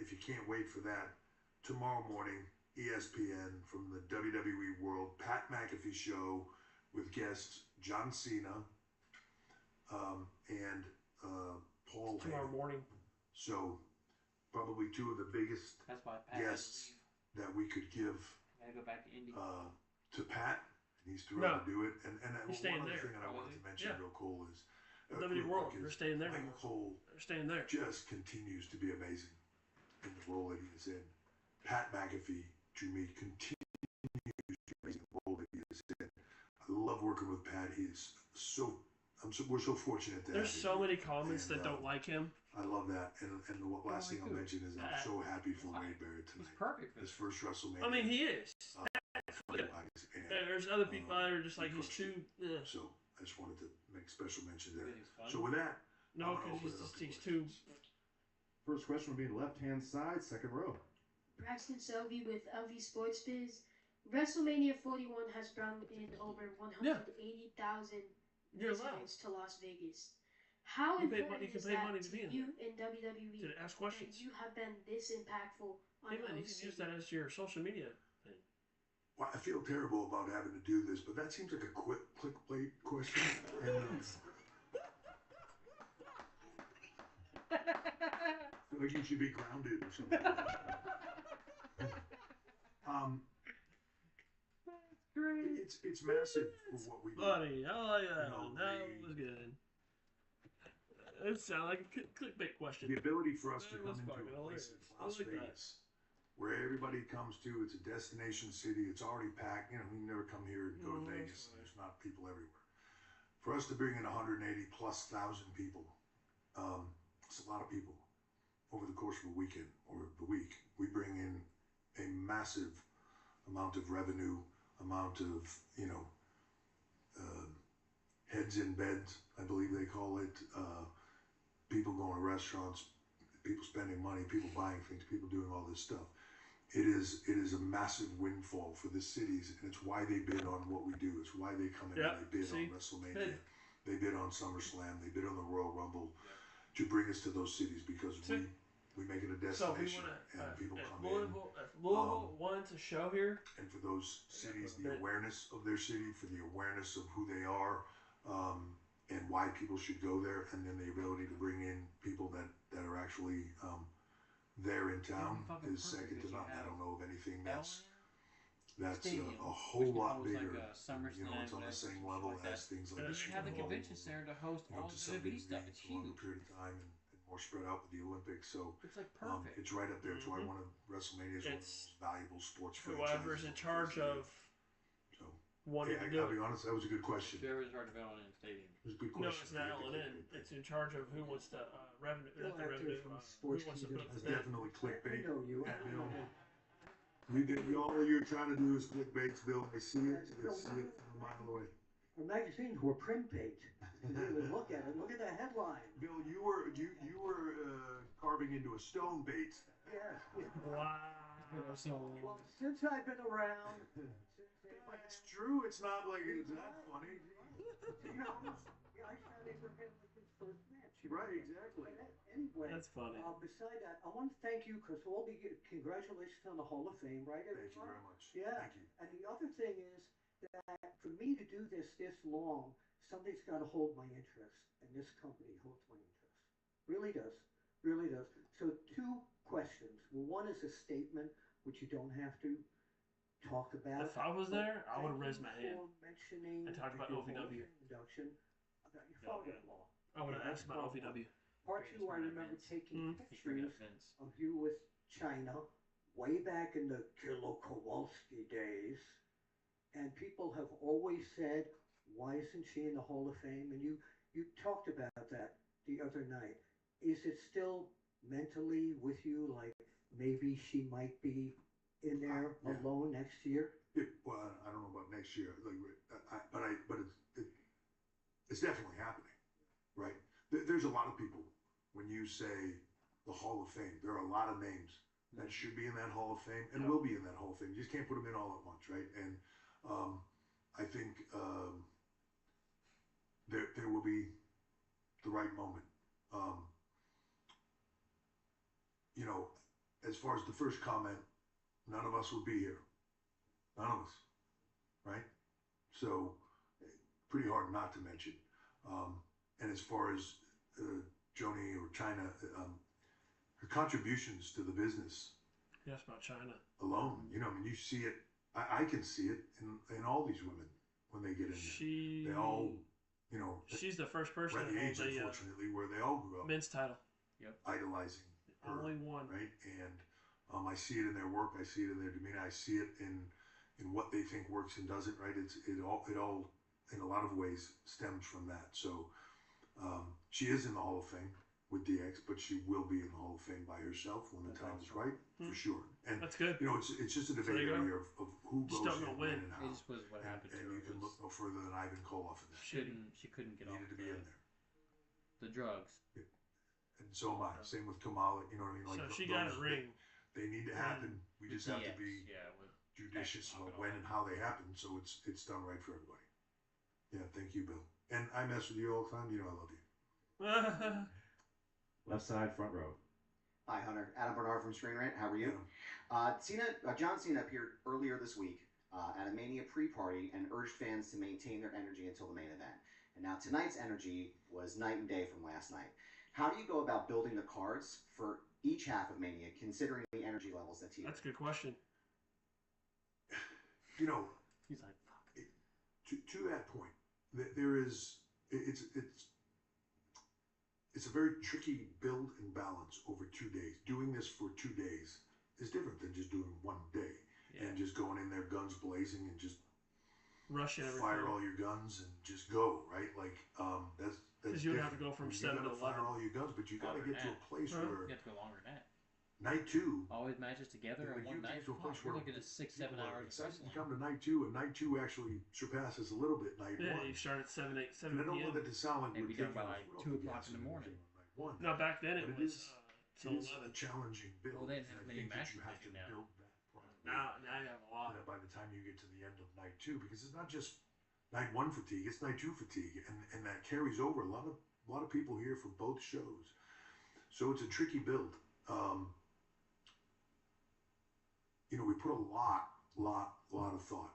if you can't wait for that, tomorrow morning, ESPN from the WWE World, Pat McAfee show with guests John Cena and Paul
tomorrow
Heyman.
morning.
So probably two of the biggest guests that we could give
Go back to Indy.
to Pat. And he's thrilled to do it. And
he's
one
staying
other
there.
thing that I wanted to mention real cool is
WWE World, they're staying there.
Michael Cole
They're staying there.
just continues to be amazing in the role that he is in. Pat McAfee, to me, continues to be amazing in the role that he is in. I love working with Pat. He's we're so fortunate to
There's
have him.
so many comments that don't like him.
I love that. And the last thing I'll mention is I'm so happy for Wade Barrett tonight.
He's perfect for
his first WrestleMania.
I mean, he is.
And
There's other people that are just like, he's too.
So I just wanted to make special mention there. So with that,
No, because he's too.
First question will be left-hand side, second row.
Braxton Selby with LV Sports Biz. WrestleMania 41 has brought in over 180,000 visitors to Las Vegas. How important is that to you in WWE?
To ask questions.
That you have been this impactful on
Hey man, you can use that as your social media thing.
Well, I feel terrible about having to do this, but that seems like a quick clickbait question. And, I feel like you should be grounded or something.
Great.
It's massive for what we do.
Buddy, oh yeah,
You know,
that was good. It sounds like a clickbait question.
The ability for us to
That
come
was
into
fucking
a place
hilarious.
like Las
I like that.
Vegas, where everybody comes to, it's a destination city, it's already packed. You know, you never come here and go to Vegas and there's not people everywhere. For us to bring in 180 plus thousand people, it's a lot of people over the course of a weekend or the week. We bring in a massive amount of revenue, amount of, heads in beds, I believe they call it. People going to restaurants, people spending money, people buying things, people doing all this stuff. It is a massive windfall for the cities, and it's why they bid on what we do. It's why they come in and they bid on WrestleMania. They bid on SummerSlam. They bid on the Royal Rumble to bring us to those cities because we make it a destination and people come in.
If Louisville wanted to show here,
and for those cities, the awareness of their city, for the awareness of who they are, and why people should go there, and then the ability to bring in people that are actually there in town is second to none. I don't know of anything that's a whole lot bigger. It's on the same level as things like
you have the convention center to host all
to
the
some
WWE
degree,
stuff.
it's
It's
a longer
huge.
period of time and more spread out with the Olympics. So
It's like perfect.
it's right up there. It's why one of WrestleMania is one of the most valuable sports franchises.
whoever's in charge of wanting to do
I'll be honest, that was a good question.
Whoever's in charge of L&N Stadium.
It was a good
No,
question.
it's not L&N. It's in charge of who wants to revenue. Not the revenue. Who wants to put up
That's
the bid.
definitely clickbait.
I know you.
All you're trying to do is clickbait, Bill. I see it. I see it from a mile away.
Our magazines were print page. You really look at it. Look at the headline.
Bill, you were carving into a stone bait.
Yes.
Wow.
Well, since I've been around,
It's true. It's not like it's that funny.
I found Abraham Lincoln's first match.
Right, exactly.
Anyway,
That's funny.
Beside that, I want to thank you because congratulations on the Hall of Fame, right?
Thank you very much.
Yeah.
Thank you.
And the other thing is that for me to do this long, something's got to hold my interest, and this company holds my interest. Really does. Really does. So 2 questions. Well, one is a statement, which you don't have to talk about.
If I was there, I would have raised my hand
mentioning
and talked about
your
OVW.
Introduction about your father-in-law.
I would have asked about OVW.
Part 2, I remember taking pictures of you with China way back in the Kilo Kowalski days, and people have always said, "Why isn't she in the Hall of Fame?" And you talked about that the other night. Is it still mentally with you, like maybe she might be in there alone next year?
Well, I don't know about next year, but it's definitely happening, right? There's a lot of people. When you say the Hall of Fame, there are a lot of names that should be in that Hall of Fame and will be in that Hall of Fame. You just can't put them in all at once, right? And I think there will be the right moment. As far as the first comment, none of us would be here. None of us, right? So, pretty hard not to mention. And as far as Joni or China, her contributions to the business.
Yes, about China.
Alone, you see it. I can see it in all these women when they get in there. They all,
she's the first person
at the age,
to hold the
unfortunately, where they all grew up.
men's title.
Idolizing her,
Only one.
right? And I see it in their work. I see it in their demeanor. I see it in what they think works and doesn't. Right? It all in a lot of ways stems from that. So she is in the Hall of Fame with DX, but she will be in the Hall of Fame by herself when the time is right, for sure. And
that's good.
It's just a debate here of who
Just
goes
don't know
in
when.
and how.
It just was what happened
And
to her.
you can look no further than Ivan Koloff in that.
She couldn't get off
Needed to be in there.
the drugs.
And so am I. Same with Kamala. You know what I mean? Like
So she got a ring.
They need to happen. We just have to be
with
judicious about when and how they happen, so it's done right for everybody. Yeah, thank you, Bill. And I mess with you all the time. You know I love you.
Left side, front row.
Hi, Hunter. Adam Bernard from Screen Rant. How are you? John Cena appeared earlier this week at a Mania pre-party and urged fans to maintain their energy until the main event. And now tonight's energy was night and day from last night. How do you go about building the cards for each half of Mania, considering the energy levels that's here?
That's a good question.
He's
like,
fuck. To that point, there is it's it's a very tricky build and balance over 2 days. Doing this for 2 days is different than just doing one day and just going in there guns blazing and just
rushing everything.
Fire all your guns and just go, right? Like that's
because you would have to go from 7 to 11.
Fire all your guns, but you got to get to a place where
you have to go longer than that.
Night 2.
Always matches together on one night. We're looking at 6-7 hours.
Excited to come to night 2, and night 2 actually surpasses a little bit night 1.
Yeah, you start at 7
And I don't want that to sound like
and
we're
be done
taking
by like 2 o'clock in the morning.
No, back then it was till
a
11.
challenging build.
Well, they didn't have
I
many
think that
matches
you have to
now.
build that properly.
Now you have a lot.
By the time you get to the end of night 2, because it's not just night 1 fatigue, it's night 2 fatigue, and that carries over. A lot of people here for both shows, so it's a tricky build. We put a lot of thought.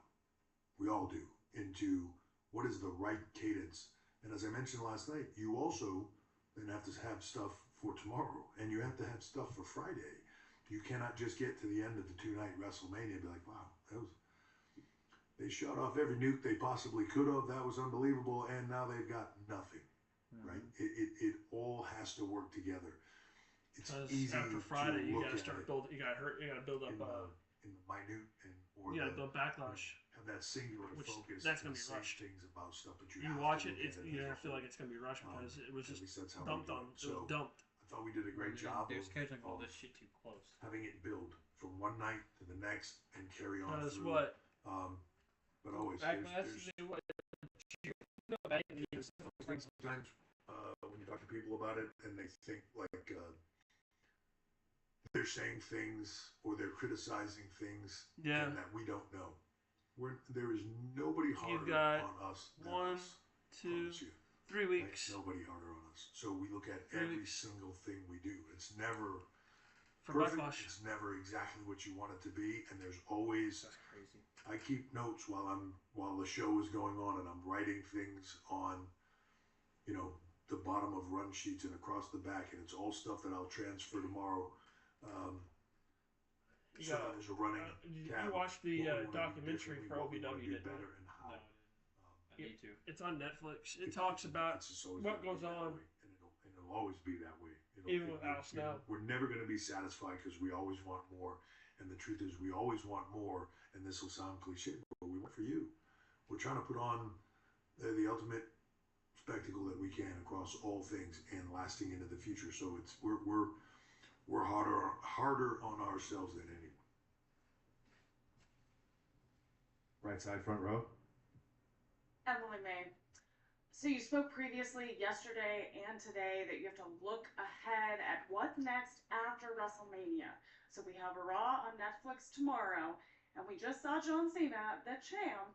We all do into what is the right cadence. And as I mentioned last night, you also then have to have stuff for tomorrow, and you have to have stuff for Friday. You cannot just get to the end of the 2-night WrestleMania and be like, wow, they shot off every nuke they possibly could have. That was unbelievable, and now they've got nothing. Right? It all has to work together. It's easy
after Friday,
to
you
look
got to
at
start
it
build. You got to build up.
in the minute or
you got to build backlash.
Have that singular
Which
focus.
that's
and
gonna be
say
rushed.
Things about stuff that you
You
have
watch
to
it,
look
it's
at
you
as a
feel
whole.
like it's gonna be rushed because it was
At
just
least that's how we
dumped
do
on.
it.
It was dumped.
I thought we did a great job
They're
of
scheduling all this shit too close.
having it build from one night to the next and carry on
Because
through.
what?
But always
Backlash
there's
is what.
sometimes when you talk to people about it and they think like they're saying things or they're criticizing things and that we don't know. There is nobody harder on us than
1,
us.
2, 3
Right?
weeks.
Nobody harder on us. So we look at
3
every
weeks.
single thing we do. It's never
For
perfect.
backlash.
It's never exactly what you want it to be, and there's always.
That's crazy.
I keep notes while the show is going on, and I'm writing things on, the bottom of run sheets and across the back, and it's all stuff that I'll transfer tomorrow. So there's a running.
You
tab.
watched the
What we wanna do
documentary
differently,
for
what we wanna
OVW,
do
didn't you?
better, and how.
I need to.
It's on Netflix. It talks about
It's just always
what
gonna be
goes
that
on.
way, and it'll always be that way.
Even with Al Snow.
We're never going to be satisfied because we always want more. And the truth is, we always want more. And this will sound cliche, but we want for you. We're trying to put on the ultimate spectacle that we can across all things and lasting into the future. So we're harder on ourselves than anyone.
Right side, front row.
Emily May. So you spoke previously yesterday and today that you have to look ahead at what's next after WrestleMania. So we have a Raw on Netflix tomorrow, and we just saw John Cena, the champ,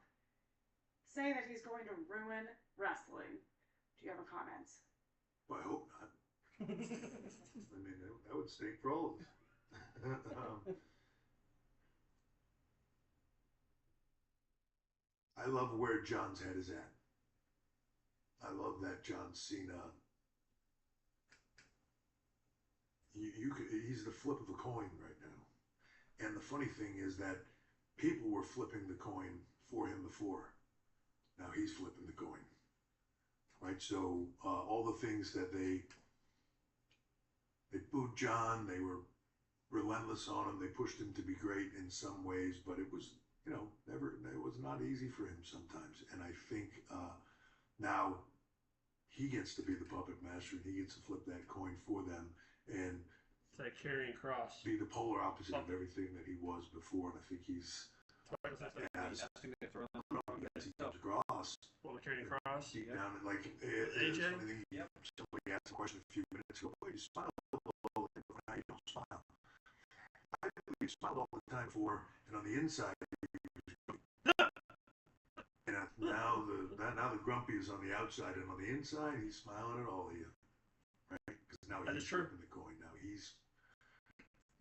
say that he's going to ruin wrestling. Do you have a comment?
Well, I hope not. I mean, that would stink for all of us. I love where John's head is at. I love that John Cena. He's the flip of a coin right now. And the funny thing is that people were flipping the coin for him before. Now he's flipping the coin. Right? So all the things that they booed John, they were relentless on him. They pushed him to be great in some ways, but it was, it was not easy for him sometimes. And I think now he gets to be the puppet master, and he gets to flip that coin for them and
It's like carrying cross.
be the polar opposite of everything that he was before. And I think he's as he comes across.
Well, carrying cross.
Deep down, like
AJ?
somebody asked a question a few minutes ago. Boy, you smile all the time, but now you don't smile. I think you smiled all the time for, and on the inside, and now the grumpy is on the outside, and on the inside, he's smiling at all of you, right? Because now he's flipping the coin. Now he's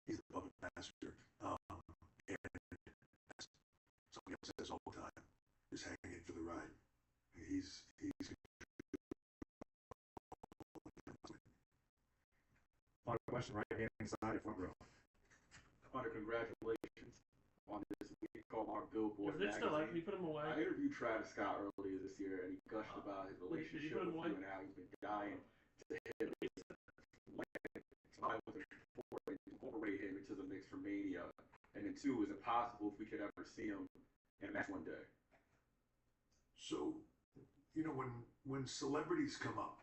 the puppet master, and that's something else says all the time. Just hanging in for the ride. He's
Final question, right hand side, front row.
Hunter, congratulations on this week called our Billboard
If they're still
magazine.
like me, put him away.
I interviewed Travis Scott earlier this year, and he gushed about his
Wait, did you
relationship
put him
with
away?
you and how he's been dying to hit for Mania? And then two, is it possible if we could ever see him in a match one day?
So, you know, when celebrities come up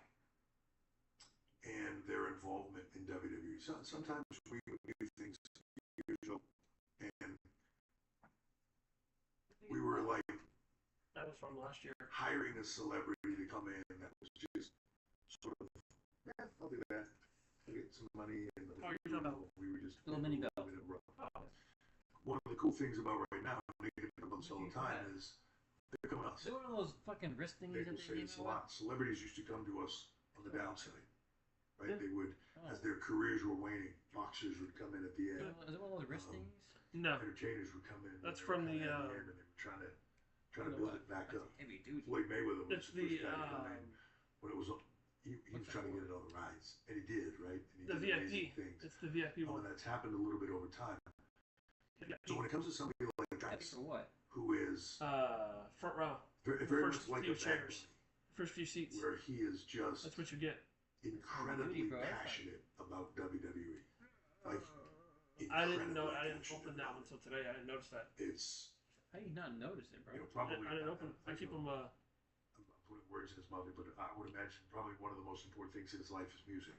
and their involvement in WWE, sometimes we do things years ago, and we were like,
that was from last year,
hiring a celebrity to come in that was just sort of, yeah, I'll do that. I'll get some money, and
you're talking about
we were just
little mini belt.
One of the cool things about right now, and they get about this all the time, is they're coming to us.
Is it one of those fucking wrist thingies
They
that
will
they
say
gave
this a
away?
lot. Celebrities used to come to us on the downside, right?
Yeah.
They would, as their careers were waning, boxers would come in at the end.
Is it one of those wrist thingies? No.
Entertainers would come in.
That's
and they were
from the.
kinda at end, and they were trying to build it back up.
Heavy duty.
Floyd Mayweather was
It's
the
the.
first guy to come in when it was. He was trying to get it on the rides, and he did, right? And he
The
did amazing
VIP.
things.
It's the VIP one.
And that's happened a little bit over time. So when it comes to somebody like Travis, who is
front row,
very
first
much like
few
a
chairs, first few seats,
where he is just
that's what you get.
incredibly passionate about WWE. Like,
I didn't know. I didn't open that one until today. I didn't notice that.
It's.
How do you not notice it, bro?
You know, probably.
I didn't open. I keep them.
I'm putting words in his mouth, but I would imagine probably one of the most important things in his life is music,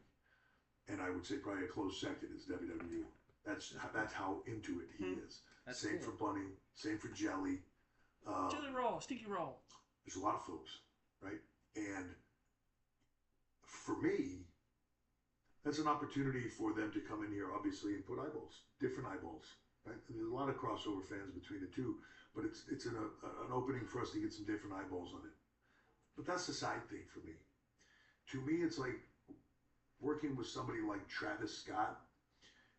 and I would say probably a close second is WWE. That's how into it he is.
That's
same
cool.
for Bunny. Same for Jelly.
Jelly roll, stinky roll.
There's a lot of folks, right? And for me, that's an opportunity for them to come in here, obviously, and put eyeballs, different eyeballs, right? And there's a lot of crossover fans between the two, but it's an opening for us to get some different eyeballs on it. But that's the side thing for me. To me, it's like working with somebody like Travis Scott,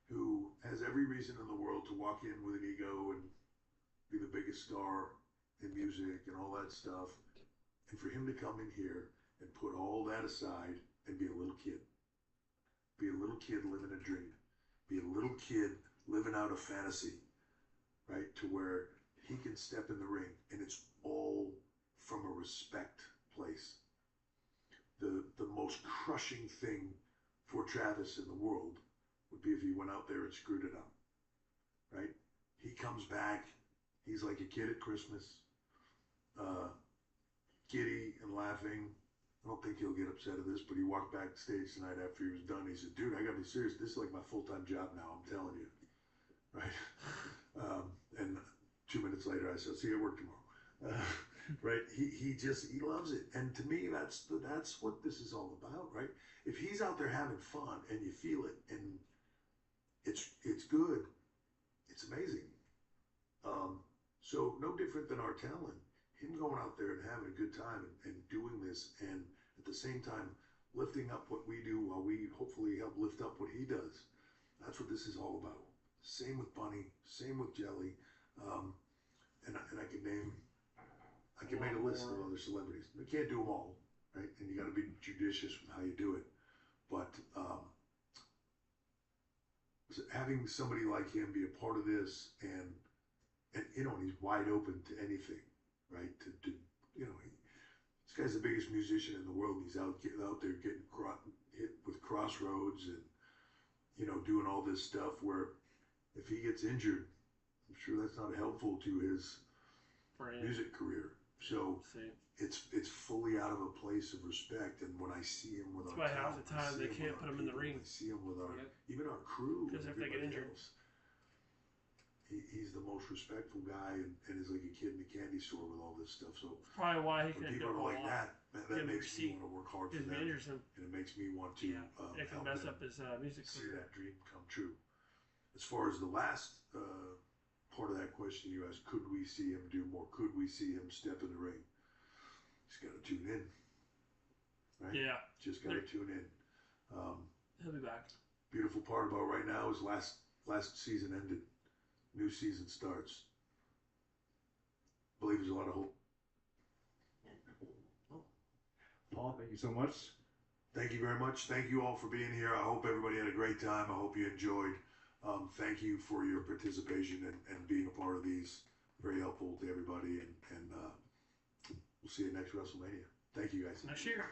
who has every reason in the world to walk in with an ego and be the biggest star in music and all that stuff, and for him to come in here and put all that aside and be a little kid. Be a little kid living a dream. Be a little kid living out a fantasy, right? To where he can step in the ring, and it's all from a respect place. The most crushing thing for Travis in the world would be if he went out there and screwed it up, right? He comes back, he's like a kid at Christmas, giddy and laughing. I don't think he'll get upset at this, but he walked backstage tonight after he was done. He said, dude, I gotta be serious. This is like my full-time job now, I'm telling you, right? And 2 minutes later, I said, see you at work tomorrow. Right? He loves it. And to me, that's what this is all about, right? If he's out there having fun and you feel it and it's good, it's amazing. So no different than our talent. Him going out there and having a good time and doing this, and at the same time lifting up what we do while we hopefully help lift up what he does. That's what this is all about. Same with Bunny, same with Jelly, and I can make a list of other celebrities. We can't do them all, right? And you got to be judicious with how you do it. But having somebody like him be a part of this, and you know, and he's wide open to anything, right? To you know, this guy's the biggest musician in the world. He's out there getting hit with crossroads and, you know, doing all this stuff where if he gets injured, I'm sure that's not helpful to his music career. So it's fully out of a place of respect. And when I see him with
that's
our
why half
talent,
the time they can't put him in the ring.
I see him with our even our crew,
because if they get injured.
He's the most respectful guy and is like a kid in a candy store with all this stuff. So
probably why he
when
can't
people
do
are
it
like that makes me want to work hard for them,
and
it makes me want to
it can
help
mess
them
up his music
see
career.
that dream come true. As far as the last part of that question you asked, could we see him do more? Could we see him step in the ring? Just got to tune in, right?
Yeah,
just got to tune in.
He'll be back.
Beautiful part about right now is last season ended. New season starts. I believe there's a lot of hope.
Paul, thank you so much.
Thank you very much. Thank you all for being here. I hope everybody had a great time. I hope you enjoyed. Thank you for your participation and being a part of these. Very helpful to everybody. And we'll see you next WrestleMania. Thank you, guys.
Next year.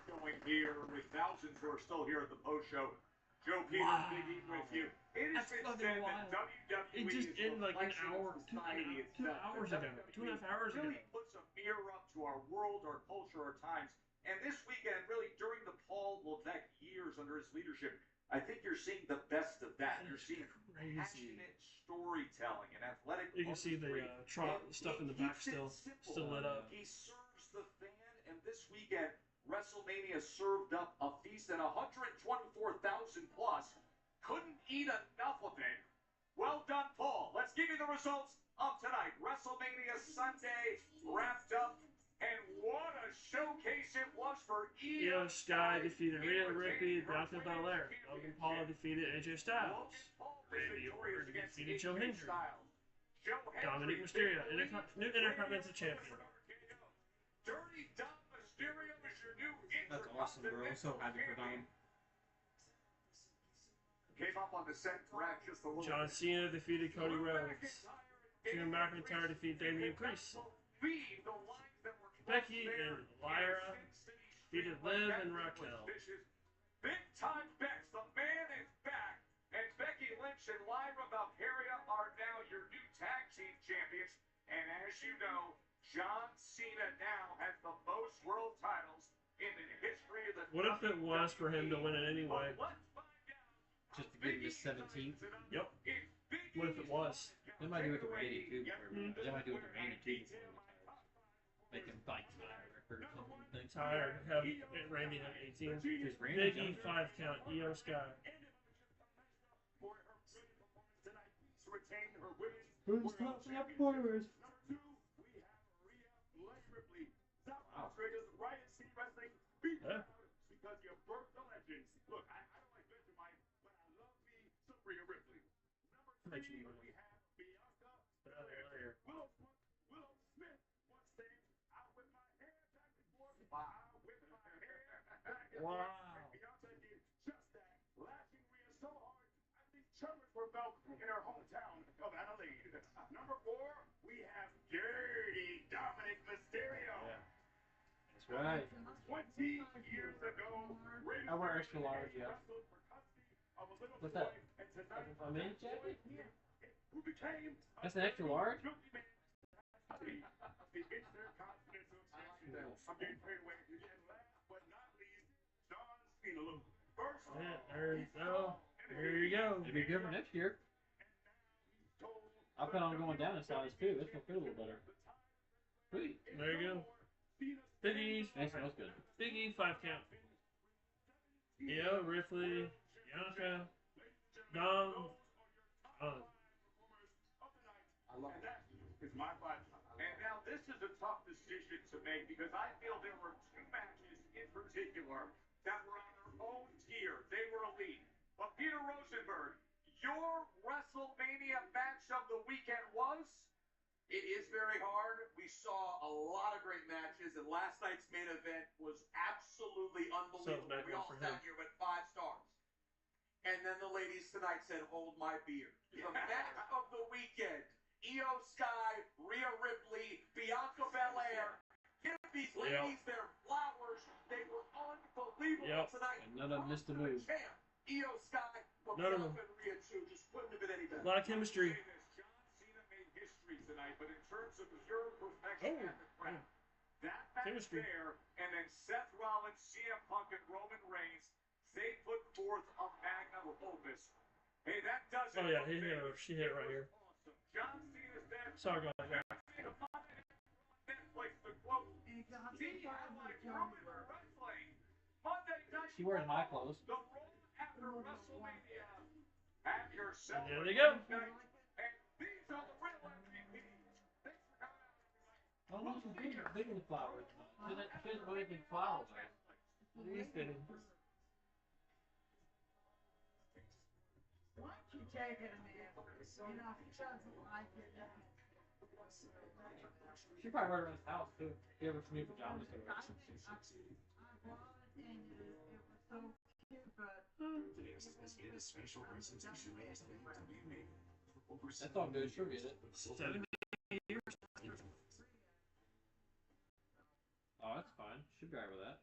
Going here with thousands who are still here at the post show. Joe Peters, Big E with you. It has been said that WWE
It just
is
ended like an
reflection
hour,
of society
two
itself.
hours
That
ago,
WWE
2.5 hours ago.
really puts a mirror up to our world, our culture, our times. And this weekend, really during the Paul Levesque years under his leadership, I think you're seeing the best of that. You're seeing passionate storytelling and athletic.
You can see the stuff in the back still lit up.
He serves the fan, and this weekend, WrestleMania served up a feast at 124,000 plus. Couldn't eat enough of it. Well done, Paul. Let's give you the results of tonight. WrestleMania Sunday wrapped up, and what a showcase it was for
Io Sky defeated Rhea Ripley, Bianca Belair. Logan Paul defeated AJ Styles. Randy Orton defeated Joe Hendry. Dominic Mysterio, new Intercontinental Champion.
Dirty Dom Mysterio is your new
That's awesome, bro. I'm so happy for Dom.
Came up on the set track just a little
John Cena defeated Cody Rhodes. Drew McIntyre defeated Damian Priest. Becky and Lyra defeated Liv and Raquel.
Big time Bex, the man is back. And Becky Lynch and Lyra Valkyria are now your new tag team champions. And as you know, John Cena now has the most world titles in the history of the
What if it was for him to win it anyway?
Just to get him to 17.
Yep. What if it was?
They might do it to Randy too. They might do it to Randy too. Make him fight or something.
Tired. Have Randy have 18. Big E 5 count. Io Sky.
Who's topping up quarters?
Yeah.
Because you birthed the legends. Look, I don't like Vegemite, but I love me some Rhea Ripley. Number 3, we have Bianca Belair. Willow Smith once said, I whip my hair back and forth. I whip my hair back and forth. And Bianca did just that, lashing Rhea so hard, I think tremors were felt in her hometown of Adelaide. Number 4, we have Dirty Dominic Mysterio.
Yeah. That's right.
20 years ago,
I wear extra large, yeah. What's that? A mini jacket? That's an extra large?
There you go.
It'll be good for next year. I plan on going down in size too. This will feel a little better. Sweet.
There you go. Big E.
That smells good.
Big E 5 count. Io, Ripley, Bianca, Dom.
I love that. It's my fight. And now this is a tough decision to make because I feel there were 2 matches in particular that were on their own tier. They were elite. But Peter Rosenberg, your WrestleMania match of the weekend was?
It is very hard. We saw a lot of great matches, and last night's main event was absolutely unbelievable. We all sat here with 5 stars. And then the ladies tonight said, hold my beer. The match of the weekend, Io Sky, Rhea Ripley, Bianca Belair. Give these ladies their flowers. They were unbelievable tonight.
And none of them missed a move.
Io Sky, but Bianca and Rhea too. Just couldn't have been any better.
A lot of chemistry.
Tonight, but in terms of pure perfection and the crowd, that match there, and then Seth Rollins, CM Punk, and Roman Reigns, they put forth a magnum opus. Hey, that does it.
Oh yeah, she hit it right here.
Awesome. John Cena's dead.
Sorry about that.
Netflix to quote, see how I ruined her wrestling. Monday night.
She wears my clothes.
The Raw after WrestleMania. Have yourself.
There they go.
And these are the real MVPs. Thanks for coming out, everybody.
Oh, no, she's bigger than flowers. She doesn't really think flowers. He's fitting.
Why don't you take it a minute? You know, if he doesn't like it,
She probably wear it around his house too. He ever new pajamas to wear.
I bought it and it was so cute, but
special presentation
That's all good. She'll get it.
70 years.
Oh, that's fine. She'll be alright with that.